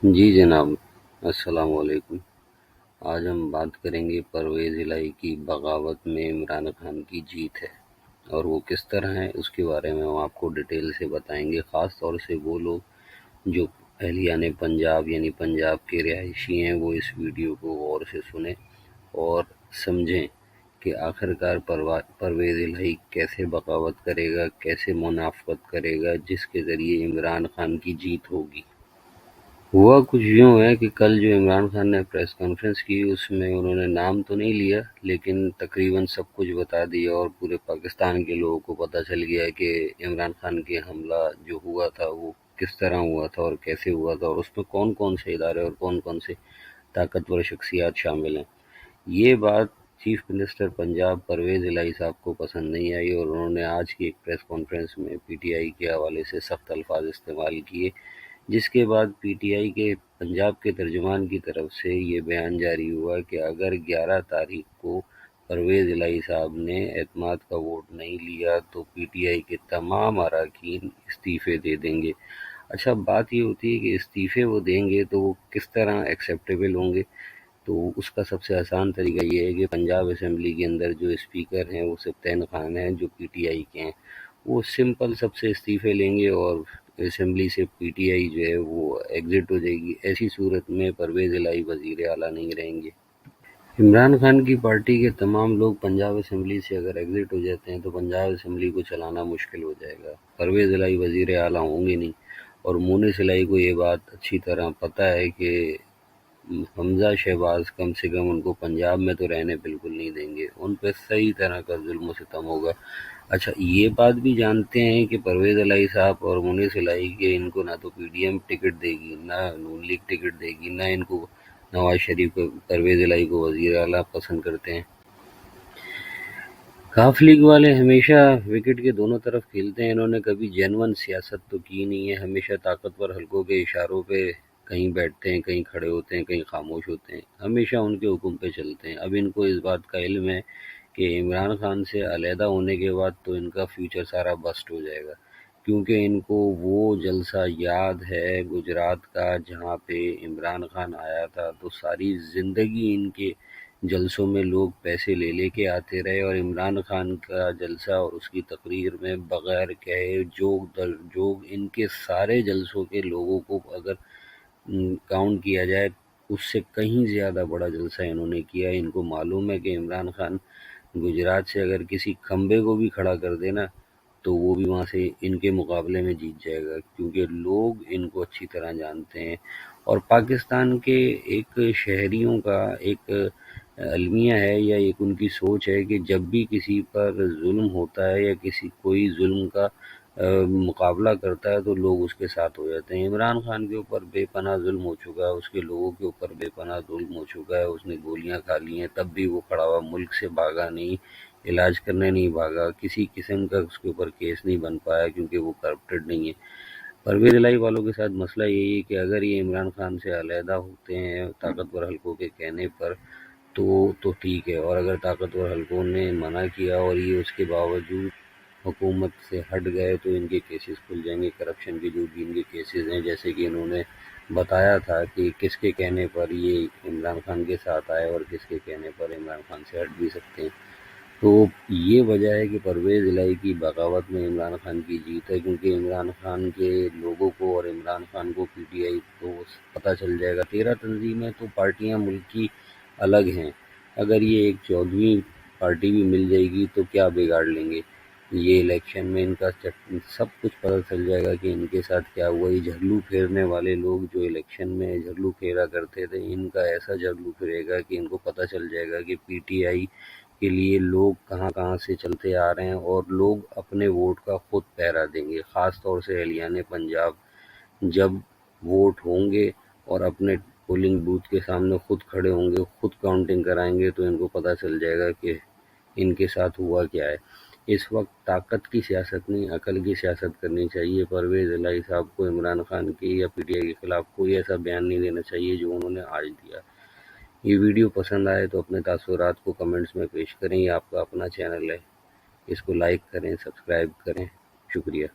جی جناب، السلام علیکم۔ آج ہم بات کریں گے پرویز الہی کی بغاوت میں عمران خان کی جیت ہے اور وہ کس طرح ہے، اس کے بارے میں ہم آپ کو ڈیٹیل سے بتائیں گے۔ خاص طور سے وہ لوگ جو اہلیان پنجاب یعنی پنجاب کے رہائشی ہیں وہ اس ویڈیو کو غور سے سنیں اور سمجھیں کہ آخرکار پرویز الہی کیسے بغاوت کرے گا، کیسے منافقت کرے گا، جس کے ذریعے عمران خان کی جیت ہوگی۔ ہوا کچھ یوں ہے کہ کل جو عمران خان نے پریس کانفرنس کی اس میں انہوں نے نام تو نہیں لیا لیکن تقریباً سب کچھ بتا دیا اور پورے پاکستان کے لوگوں کو پتہ چل گیا کہ عمران خان کے حملہ جو ہوا تھا وہ کس طرح ہوا تھا اور کیسے ہوا تھا اور اس میں کون کون سے ادارے اور کون کون سے طاقتور شخصیات شامل ہیں۔ یہ بات چیف منسٹر پنجاب پرویز الہی صاحب کو پسند نہیں آئی اور انہوں نے آج کی ایک پریس کانفرنس میں پی ٹی آئی کے حوالے سے سخت الفاظ استعمال کیے، جس کے بعد پی ٹی آئی کے پنجاب کے ترجمان کی طرف سے یہ بیان جاری ہوا کہ اگر 11 تاریخ کو پرویز الہی صاحب نے اعتماد کا ووٹ نہیں لیا تو پی ٹی آئی کے تمام اراکین استعفے دے دیں گے۔ اچھا، بات یہ ہوتی ہے کہ استعفے وہ دیں گے تو وہ کس طرح ایکسیپٹیبل ہوں گے؟ تو اس کا سب سے آسان طریقہ یہ ہے کہ پنجاب اسمبلی کے اندر جو اسپیکر ہیں وہ سبطین خان ہیں جو پی ٹی آئی کے ہیں، وہ سمپل سب سے استعفے لیں گے اور اسمبلی سے پی ٹی آئی جو ہے وہ ایگزٹ ہو جائے گی۔ ایسی صورت میں پرویز الہی وزیر اعلیٰ نہیں رہیں گے۔ عمران خان کی پارٹی کے تمام لوگ پنجاب اسمبلی سے اگر ایگزٹ ہو جاتے ہیں تو پنجاب اسمبلی کو چلانا مشکل ہو جائے گا۔ پرویز الہی وزیر اعلیٰ ہوں گے نہیں اور مونس الہی کو یہ بات اچھی طرح پتہ ہے کہ حمزہ شہباز کم سے کم ان کو پنجاب میں تو رہنے بالکل نہیں دیں گے، ان پہ صحیح طرح کا ظلم و ستم ہوگا۔ اچھا، یہ بات بھی جانتے ہیں کہ پرویز الہی صاحب اور مونس الہی کے ان کو نہ تو پی ڈی ایم ٹکٹ دے گی، نہ نون لیگ ٹکٹ دے گی، نہ ان کو نواز شریف کو پرویز الہی کو وزیر اعلیٰ پسند کرتے ہیں۔ کاف لیگ والے ہمیشہ وکٹ کے دونوں طرف کھیلتے ہیں، انہوں نے کبھی جینون سیاست تو کی نہیں ہے، ہمیشہ طاقتور حلقوں کے اشاروں پہ کہیں بیٹھتے ہیں، کہیں کھڑے ہوتے ہیں، کہیں خاموش ہوتے ہیں، ہمیشہ ان کے حکم پہ چلتے ہیں۔ اب ان کو اس بات کا علم ہے کہ عمران خان سے علیحدہ ہونے کے بعد تو ان کا فیوچر سارا بسٹ ہو جائے گا، کیونکہ ان کو وہ جلسہ یاد ہے گجرات کا جہاں پہ عمران خان آیا تھا، تو ساری زندگی ان کے جلسوں میں لوگ پیسے لے لے کے آتے رہے اور عمران خان کا جلسہ اور اس کی تقریر میں بغیر کہے جوگ در جوگ ان کے سارے جلسوں کے لوگوں کو اگر کاؤنٹ کیا جائے اس سے کہیں زیادہ بڑا جلسہ انہوں نے کیا۔ ان کو معلوم ہے کہ عمران خان گجرات سے اگر کسی کھمبے کو بھی کھڑا کر دینا تو وہ بھی وہاں سے ان کے مقابلے میں جیت جائے گا، کیونکہ لوگ ان کو اچھی طرح جانتے ہیں۔ اور پاکستان کے ایک شہریوں کا ایک المیہ ہے یا ایک ان کی سوچ ہے کہ جب بھی کسی پر ظلم ہوتا ہے یا کوئی ظلم کا مقابلہ کرتا ہے تو لوگ اس کے ساتھ ہو جاتے ہیں۔ عمران خان کے اوپر بے پناہ ظلم ہو چکا ہے، اس کے لوگوں کے اوپر بے پناہ ظلم ہو چکا ہے، اس نے گولیاں کھا لی ہیں تب بھی وہ کھڑا ہوا، ملک سے بھاگا نہیں، علاج کرنے نہیں بھاگا، کسی قسم کا اس کے اوپر کیس نہیں بن پایا کیونکہ وہ کرپٹڈ نہیں ہے۔ پرویز الہی والوں کے ساتھ مسئلہ یہی ہے کہ اگر یہ عمران خان سے علیحدہ ہوتے ہیں طاقتور حلقوں کے کہنے پر تو ٹھیک ہے، اور اگر طاقتور حلقوں نے منع کیا اور یہ اس کے باوجود حکومت سے ہٹ گئے تو ان کے کیسز کھل جائیں گے، کرپشن کے جو بھی ان کے کیسز ہیں، جیسے کہ انہوں نے بتایا تھا کہ کس کے کہنے پر یہ عمران خان کے ساتھ آئے اور کس کے کہنے پر عمران خان سے ہٹ بھی سکتے ہیں۔ تو یہ وجہ ہے کہ پرویز الہی کی بغاوت میں عمران خان کی جیت ہے، کیونکہ عمران خان کے لوگوں کو اور عمران خان کو پی ٹی آئی کو پتہ چل جائے گا۔ 13 تنظیمیں تو پارٹیاں ملک کی الگ ہیں، اگر یہ ایک 14ویں پارٹی بھی مل جائے گی تو کیا بگاڑ لیں گے؟ یہ الیکشن میں ان کا سب کچھ پتہ چل جائے گا کہ ان کے ساتھ کیا ہوا۔ یہ جھرلو پھیرنے والے لوگ جو الیکشن میں جھرلو پھیرا کرتے تھے، ان کا ایسا جھرلو پھرے گا کہ ان کو پتہ چل جائے گا کہ پی ٹی آئی کے لیے لوگ کہاں کہاں سے چلتے آ رہے ہیں اور لوگ اپنے ووٹ کا خود پہرا دیں گے۔ خاص طور سے اہلیان پنجاب جب ووٹ ہوں گے اور اپنے پولنگ بوتھ کے سامنے خود کھڑے ہوں گے، خود کاؤنٹنگ کرائیں گے تو ان کو پتہ چل جائے گا کہ ان کے ساتھ ہوا کیا ہے۔ اس وقت طاقت کی سیاست نہیں، عقل کی سیاست کرنی چاہیے۔ پرویز الہی صاحب کو عمران خان کے یا پی ٹی آئی کے خلاف کوئی ایسا بیان نہیں دینا چاہیے جو انہوں نے آج دیا۔ یہ ویڈیو پسند آئے تو اپنے تاثرات کو کمنٹس میں پیش کریں، یہ آپ کا اپنا چینل ہے، اس کو لائک کریں، سبسکرائب کریں، شکریہ۔